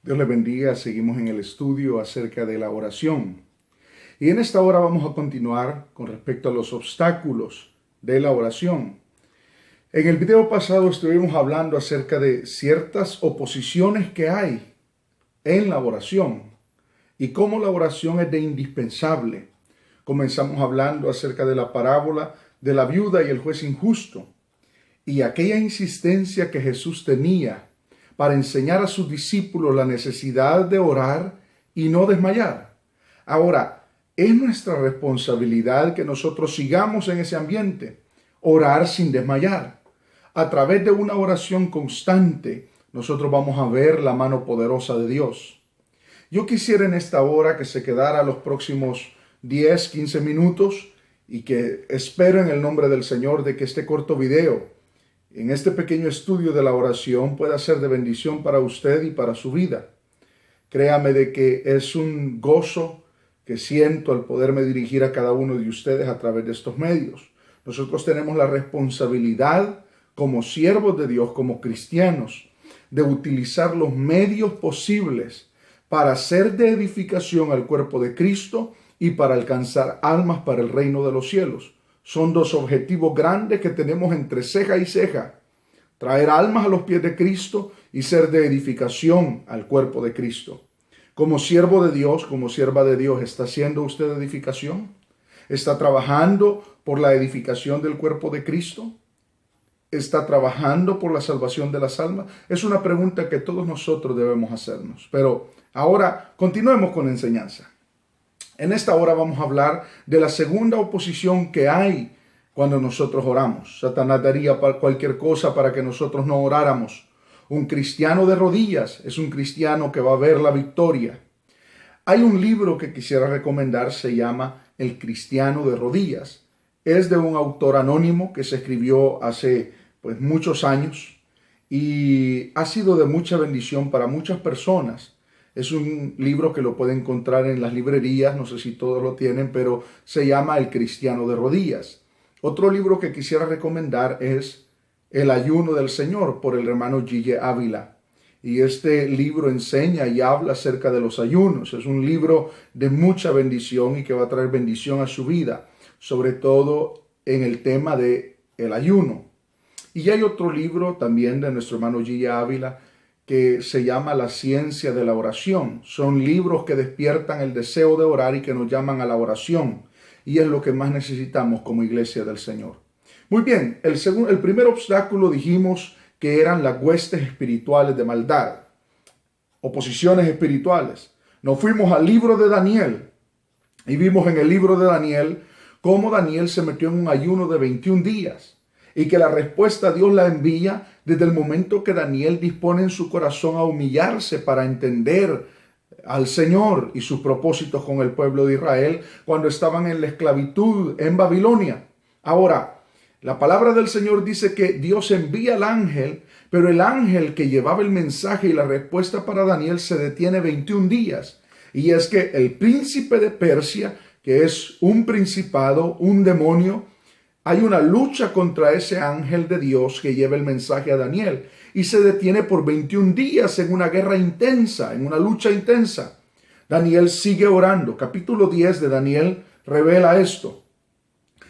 Dios les bendiga. Seguimos en el estudio acerca de la oración. Y en esta hora vamos a continuar con respecto a los obstáculos de la oración. En el video pasado estuvimos hablando acerca de ciertas oposiciones que hay en la oración y cómo la oración es de indispensable. Comenzamos hablando acerca de la parábola de la viuda y el juez injusto y aquella insistencia que Jesús tenía para enseñar a sus discípulos la necesidad de orar y no desmayar. Ahora, es nuestra responsabilidad que nosotros sigamos en ese ambiente, orar sin desmayar. A través de una oración constante, nosotros vamos a ver la mano poderosa de Dios. Yo quisiera en esta hora que se quedara los próximos 10, 15 minutos y que espero en el nombre del Señor de que este corto video, en este pequeño estudio de la oración, pueda ser de bendición para usted y para su vida. Créame de que es un gozo que siento al poderme dirigir a cada uno de ustedes a través de estos medios. Nosotros tenemos la responsabilidad como siervos de Dios, como cristianos, de utilizar los medios posibles para ser de edificación al cuerpo de Cristo y para alcanzar almas para el reino de los cielos. Son dos objetivos grandes que tenemos entre ceja y ceja: traer almas a los pies de Cristo y ser de edificación al cuerpo de Cristo. Como siervo de Dios, como sierva de Dios, ¿está haciendo usted edificación? ¿Está trabajando por la edificación del cuerpo de Cristo? ¿Está trabajando por la salvación de las almas? Es una pregunta que todos nosotros debemos hacernos. Pero ahora continuemos con la enseñanza. En esta hora vamos a hablar de la segunda oposición que hay cuando nosotros oramos. Satanás daría cualquier cosa para que nosotros no oráramos. Un cristiano de rodillas es un cristiano que va a ver la victoria. Hay un libro que quisiera recomendar, se llama El cristiano de rodillas. Es de un autor anónimo que se escribió hace muchos años y ha sido de mucha bendición para muchas personas. Es un libro que lo pueden encontrar en las librerías, no sé si todos lo tienen, pero se llama El cristiano de rodillas. Otro libro que quisiera recomendar es El ayuno del Señor, por el hermano G.J. Ávila. Y este libro enseña y habla acerca de los ayunos. Es un libro de mucha bendición y que va a traer bendición a su vida, sobre todo en el tema de el ayuno. Y hay otro libro también de nuestro hermano G.J. Ávila que se llama La ciencia de la oración. Son libros que despiertan el deseo de orar y que nos llaman a la oración. Y es lo que más necesitamos como iglesia del Señor. Muy bien, el primer obstáculo dijimos que eran las huestes espirituales de maldad. Oposiciones espirituales. Nos fuimos al libro de Daniel y vimos en el libro de Daniel cómo Daniel se metió en un ayuno de 21 días. Y que la respuesta Dios la envía desde el momento que Daniel dispone en su corazón a humillarse para entender al Señor y sus propósitos con el pueblo de Israel cuando estaban en la esclavitud en Babilonia. Ahora, la palabra del Señor dice que Dios envía al ángel, pero el ángel que llevaba el mensaje y la respuesta para Daniel se detiene 21 días. Y es que el príncipe de Persia, que es un principado, un demonio, hay una lucha contra ese ángel de Dios que lleva el mensaje a Daniel y se detiene por 21 días en una guerra intensa, en una lucha intensa. Daniel sigue orando. Capítulo 10 de Daniel revela esto.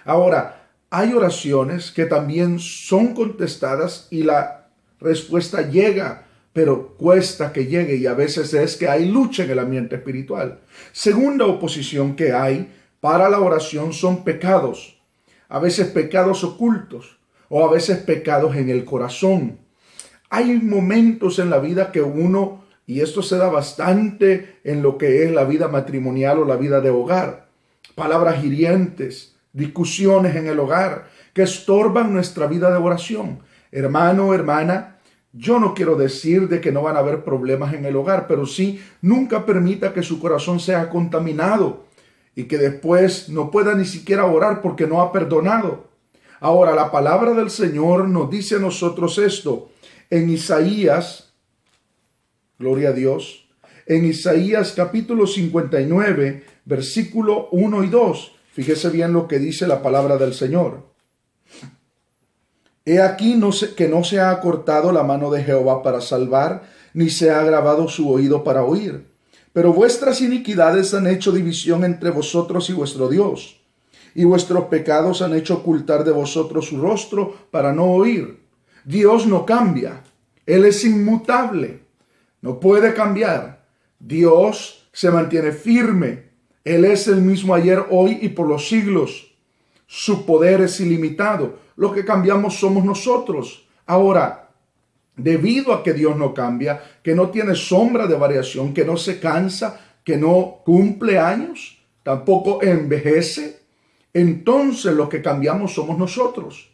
Ahora, hay oraciones que también son contestadas y la respuesta llega, pero cuesta que llegue y a veces es que hay lucha en el ambiente espiritual. Segunda oposición que hay para la oración son pecados. A veces pecados ocultos o a veces pecados en el corazón. Hay momentos en la vida que uno, y esto se da bastante en lo que es la vida matrimonial o la vida de hogar, palabras hirientes, discusiones en el hogar que estorban nuestra vida de oración. Hermano, hermana, yo no quiero decir de que no van a haber problemas en el hogar, pero sí, nunca permita que su corazón sea contaminado y que después no pueda ni siquiera orar porque no ha perdonado. Ahora, la palabra del Señor nos dice a nosotros esto. En Isaías, gloria a Dios, en Isaías capítulo 59, versículo 1 y 2. Fíjese bien lo que dice la palabra del Señor. He aquí que no se ha acortado la mano de Jehová para salvar, ni se ha agravado su oído para oír. Pero vuestras iniquidades han hecho división entre vosotros y vuestro Dios, y vuestros pecados han hecho ocultar de vosotros su rostro para no oír. Dios no cambia. Él es inmutable. No puede cambiar. Dios se mantiene firme. Él es el mismo ayer, hoy y por los siglos. Su poder es ilimitado. Lo que cambiamos somos nosotros. Ahora, debido a que Dios no cambia, que no tiene sombra de variación, que no se cansa, que no cumple años, tampoco envejece, entonces lo que cambiamos somos nosotros.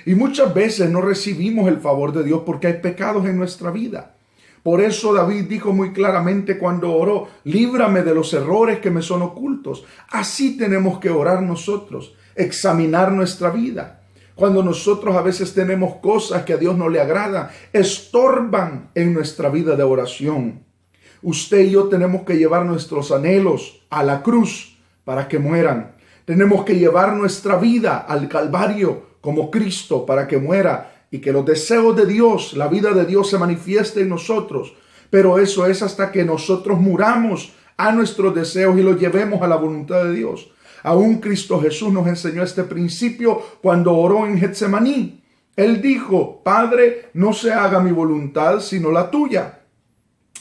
Y muchas veces no recibimos el favor de Dios porque hay pecados en nuestra vida. Por eso David dijo muy claramente cuando oró: líbrame de los errores que me son ocultos. Así tenemos que orar nosotros, examinar nuestra vida. Cuando nosotros a veces tenemos cosas que a Dios no le agradan, estorban en nuestra vida de oración. Usted y yo tenemos que llevar nuestros anhelos a la cruz para que mueran. Tenemos que llevar nuestra vida al Calvario como Cristo para que muera y que los deseos de Dios, la vida de Dios se manifieste en nosotros. Pero eso es hasta que nosotros muramos a nuestros deseos y los llevemos a la voluntad de Dios. Aún Cristo Jesús nos enseñó este principio cuando oró en Getsemaní. Él dijo: Padre, no se haga mi voluntad sino la tuya.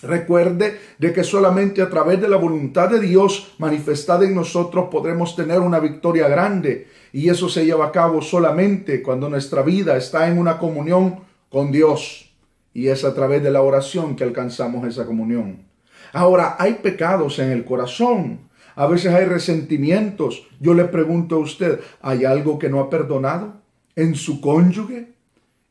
Recuerde de que solamente a través de la voluntad de Dios manifestada en nosotros podremos tener una victoria grande. Y eso se lleva a cabo solamente cuando nuestra vida está en una comunión con Dios. Y es a través de la oración que alcanzamos esa comunión. Ahora, hay pecados en el corazón. A veces hay resentimientos. Yo le pregunto a usted, ¿hay algo que no ha perdonado en su cónyuge?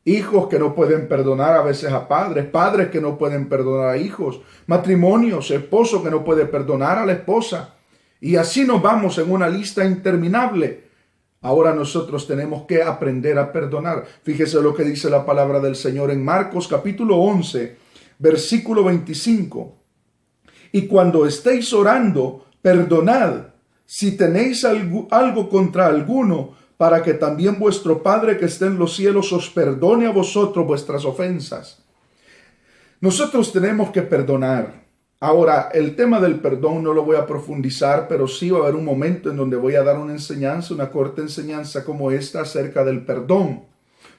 Hijos que no pueden perdonar a veces a padres, padres que no pueden perdonar a hijos, matrimonios, esposo que no puede perdonar a la esposa. Y así nos vamos en una lista interminable. Ahora nosotros tenemos que aprender a perdonar. Fíjese lo que dice la palabra del Señor en Marcos capítulo 11, versículo 25. Y cuando estéis orando, perdonad si tenéis algo contra alguno, para que también vuestro Padre que está en los cielos os perdone a vosotros vuestras ofensas. Nosotros tenemos que perdonar. Ahora, el tema del perdón no lo voy a profundizar, pero sí va a haber un momento en donde voy a dar una enseñanza, una corta enseñanza como esta acerca del perdón.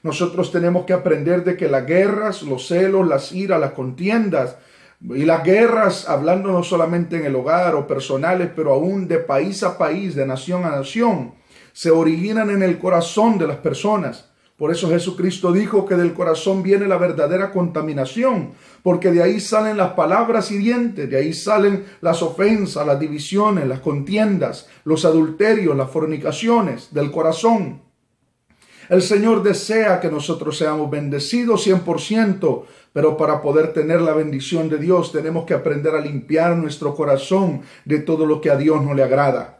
Nosotros tenemos que aprender de que las guerras, los celos, las iras, las contiendas y las guerras, hablando no solamente en el hogar o personales, pero aún de país a país, de nación a nación, se originan en el corazón de las personas. Por eso Jesucristo dijo que del corazón viene la verdadera contaminación, porque de ahí salen las palabras hirientes, de ahí salen las ofensas, las divisiones, las contiendas, los adulterios, las fornicaciones del corazón. El Señor desea que nosotros seamos bendecidos 100%, pero para poder tener la bendición de Dios tenemos que aprender a limpiar nuestro corazón de todo lo que a Dios no le agrada.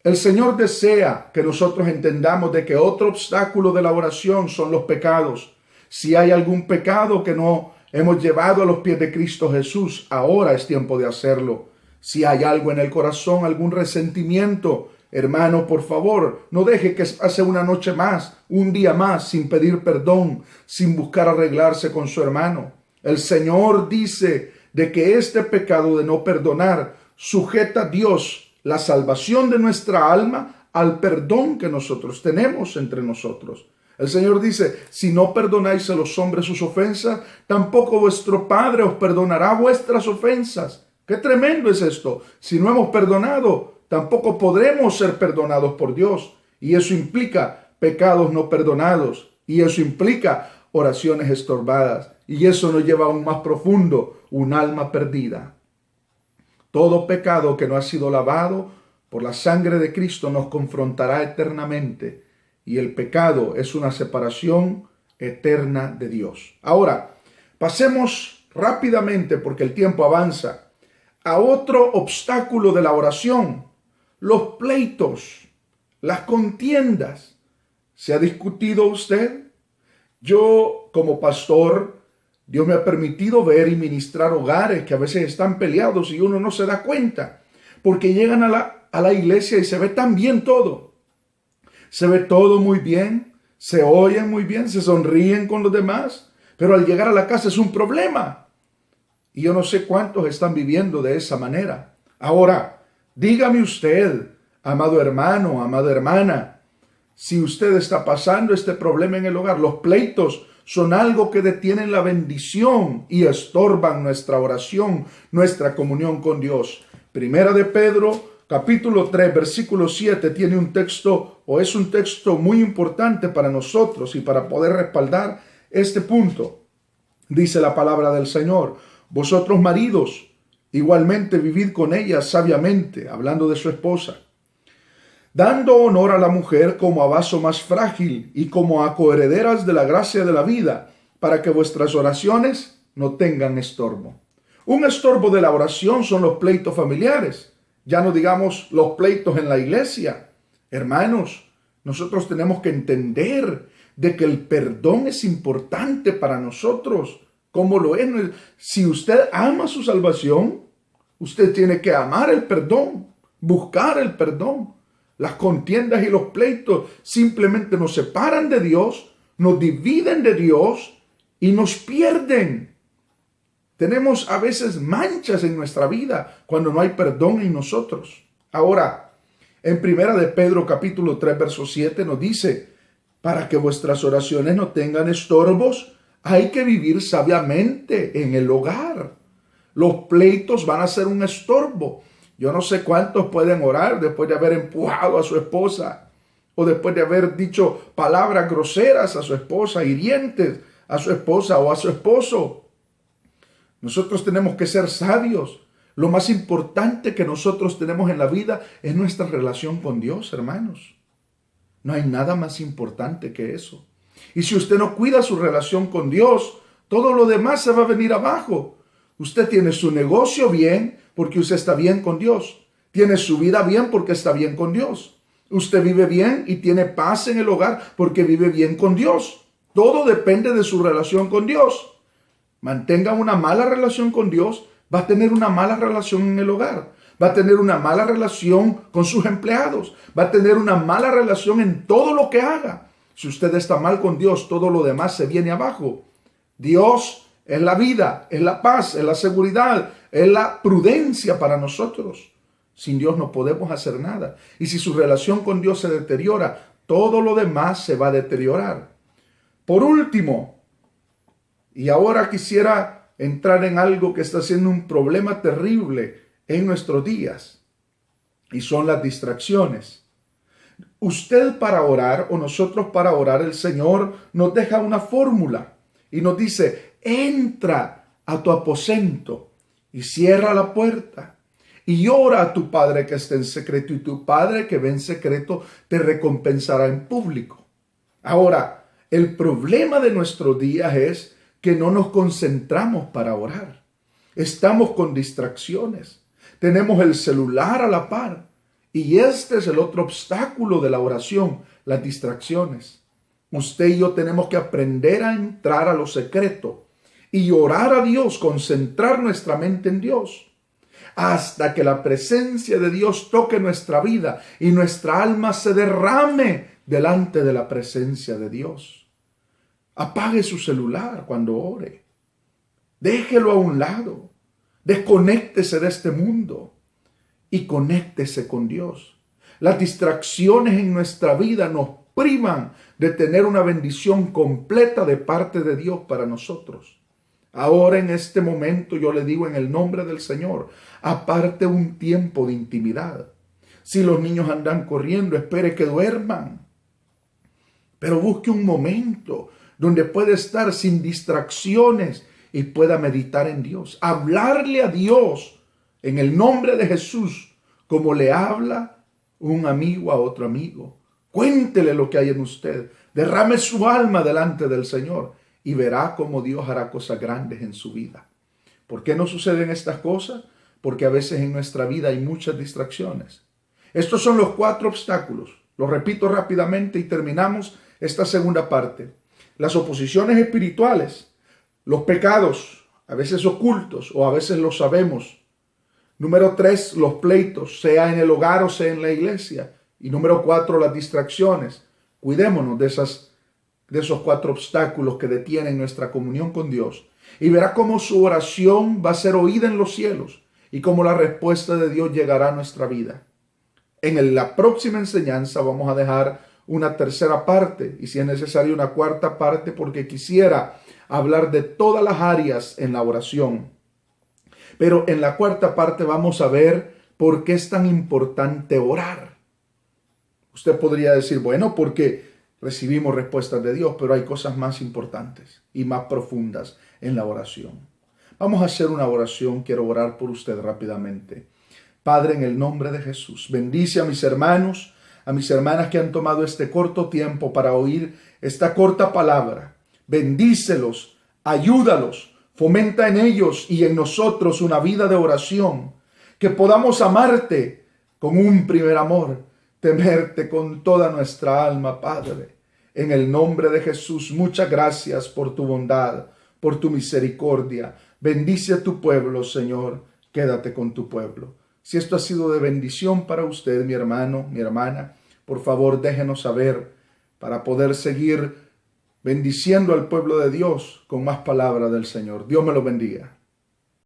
El Señor desea que nosotros entendamos de que otro obstáculo de la oración son los pecados. Si hay algún pecado que no hemos llevado a los pies de Cristo Jesús, ahora es tiempo de hacerlo. Si hay algo en el corazón, algún resentimiento, hermano, por favor, no deje que pase una noche más, un día más, sin pedir perdón, sin buscar arreglarse con su hermano. El Señor dice de que este pecado de no perdonar sujeta a Dios la salvación de nuestra alma al perdón que nosotros tenemos entre nosotros. El Señor dice: si no perdonáis a los hombres sus ofensas, tampoco vuestro Padre os perdonará vuestras ofensas. ¡Qué tremendo es esto! Si no hemos perdonado, tampoco podremos ser perdonados por Dios. Y eso implica pecados no perdonados. Y eso implica oraciones estorbadas. Y eso nos lleva aún más profundo, un alma perdida. Todo pecado que no ha sido lavado por la sangre de Cristo nos confrontará eternamente. Y el pecado es una separación eterna de Dios. Ahora, pasemos rápidamente, porque el tiempo avanza, a otro obstáculo de la oración: los pleitos, las contiendas. ¿Se ha discutido usted? Yo, como pastor, Dios me ha permitido ver y ministrar hogares que a veces están peleados y uno no se da cuenta, porque llegan a la iglesia y se ve tan bien todo. Se ve todo muy bien, se oyen muy bien, se sonríen con los demás, pero al llegar a la casa es un problema. Y yo no sé cuántos están viviendo de esa manera. Ahora, dígame usted, amado hermano, amada hermana, si usted está pasando este problema en el hogar. Los pleitos son algo que detienen la bendición y estorban nuestra oración, nuestra comunión con Dios. Primera de Pedro, capítulo 3, versículo 7, tiene un texto, o es un texto muy importante para nosotros y para poder respaldar este punto. Dice la palabra del Señor: vosotros maridos, igualmente vivid con ella sabiamente, hablando de su esposa, dando honor a la mujer como a vaso más frágil y como a coherederas de la gracia de la vida, para que vuestras oraciones no tengan estorbo. Un estorbo de la oración son los pleitos familiares. Ya no digamos los pleitos en la iglesia. Hermanos, nosotros tenemos que entender de que el perdón es importante para nosotros. ¿Cómo lo es? Si usted ama su salvación, usted tiene que amar el perdón, buscar el perdón. Las contiendas y los pleitos simplemente nos separan de Dios, nos dividen de Dios y nos pierden. Tenemos a veces manchas en nuestra vida cuando no hay perdón en nosotros. Ahora, en Primera de Pedro capítulo 3, verso 7 nos dice: para que vuestras oraciones no tengan estorbos, hay que vivir sabiamente en el hogar. Los pleitos van a ser un estorbo. Yo no sé cuántos pueden orar después de haber empujado a su esposa o después de haber dicho palabras groseras a su esposa, hirientes a su esposa o a su esposo. Nosotros tenemos que ser sabios. Lo más importante que nosotros tenemos en la vida es nuestra relación con Dios, hermanos. No hay nada más importante que eso. Y si usted no cuida su relación con Dios, todo lo demás se va a venir abajo. Usted tiene su negocio bien porque usted está bien con Dios. Tiene su vida bien porque está bien con Dios. Usted vive bien y tiene paz en el hogar porque vive bien con Dios. Todo depende de su relación con Dios. Mantenga una mala relación con Dios, va a tener una mala relación en el hogar. Va a tener una mala relación con sus empleados. Va a tener una mala relación en todo lo que haga. Si usted está mal con Dios, todo lo demás se viene abajo. Dios es la vida, es la paz, es la seguridad, es la prudencia para nosotros. Sin Dios no podemos hacer nada. Y si su relación con Dios se deteriora, todo lo demás se va a deteriorar. Por último, y ahora quisiera entrar en algo que está siendo un problema terrible en nuestros días, y son las distracciones. Usted para orar o nosotros para orar, el Señor nos deja una fórmula y nos dice: entra a tu aposento y cierra la puerta y ora a tu Padre que está en secreto, y tu Padre que ve en secreto te recompensará en público. Ahora, el problema de nuestros días es que no nos concentramos para orar. Estamos con distracciones. Tenemos el celular a la par. Y este es el otro obstáculo de la oración, las distracciones. Usted y yo tenemos que aprender a entrar a lo secreto y orar a Dios, concentrar nuestra mente en Dios, hasta que la presencia de Dios toque nuestra vida y nuestra alma se derrame delante de la presencia de Dios. Apague su celular cuando ore. Déjelo a un lado. Desconéctese de este mundo y conéctese con Dios. Las distracciones en nuestra vida nos privan de tener una bendición completa de parte de Dios para nosotros. Ahora en este momento yo le digo en el nombre del Señor, aparte un tiempo de intimidad. Si los niños andan corriendo, espere que duerman. Pero busque un momento donde pueda estar sin distracciones y pueda meditar en Dios. Hablarle a Dios en el nombre de Jesús, como le habla un amigo a otro amigo. Cuéntele lo que hay en usted. Derrame su alma delante del Señor y verá cómo Dios hará cosas grandes en su vida. ¿Por qué no suceden estas cosas? Porque a veces en nuestra vida hay muchas distracciones. Estos son los 4 obstáculos. Los repito rápidamente y terminamos esta segunda parte. Las oposiciones espirituales, los pecados, a veces ocultos o a veces los sabemos. Número 3, los pleitos, sea en el hogar o sea en la iglesia. Y número 4, las distracciones. Cuidémonos de esos 4 obstáculos que detienen nuestra comunión con Dios. y verá cómo su oración va a ser oída en los cielos y cómo la respuesta de Dios llegará a nuestra vida. En la próxima enseñanza vamos a dejar una tercera parte y si es necesario una cuarta parte porque quisiera hablar de todas las áreas en la oración. Pero en la cuarta parte vamos a ver por qué es tan importante orar. Usted podría decir, bueno, porque recibimos respuestas de Dios, pero hay cosas más importantes y más profundas en la oración. Vamos a hacer una oración. Quiero orar por usted rápidamente. Padre, en el nombre de Jesús, bendice a mis hermanos, a mis hermanas que han tomado este corto tiempo para oír esta corta palabra. Bendícelos, ayúdalos, fomenta en ellos y en nosotros una vida de oración, que podamos amarte con un primer amor, temerte con toda nuestra alma, Padre. En el nombre de Jesús, muchas gracias por tu bondad, por tu misericordia. Bendice a tu pueblo, Señor. Quédate con tu pueblo. Si esto ha sido de bendición para usted, mi hermano, mi hermana, por favor déjenos saber para poder seguir bendiciendo al pueblo de Dios con más palabra del Señor. Dios me lo bendiga.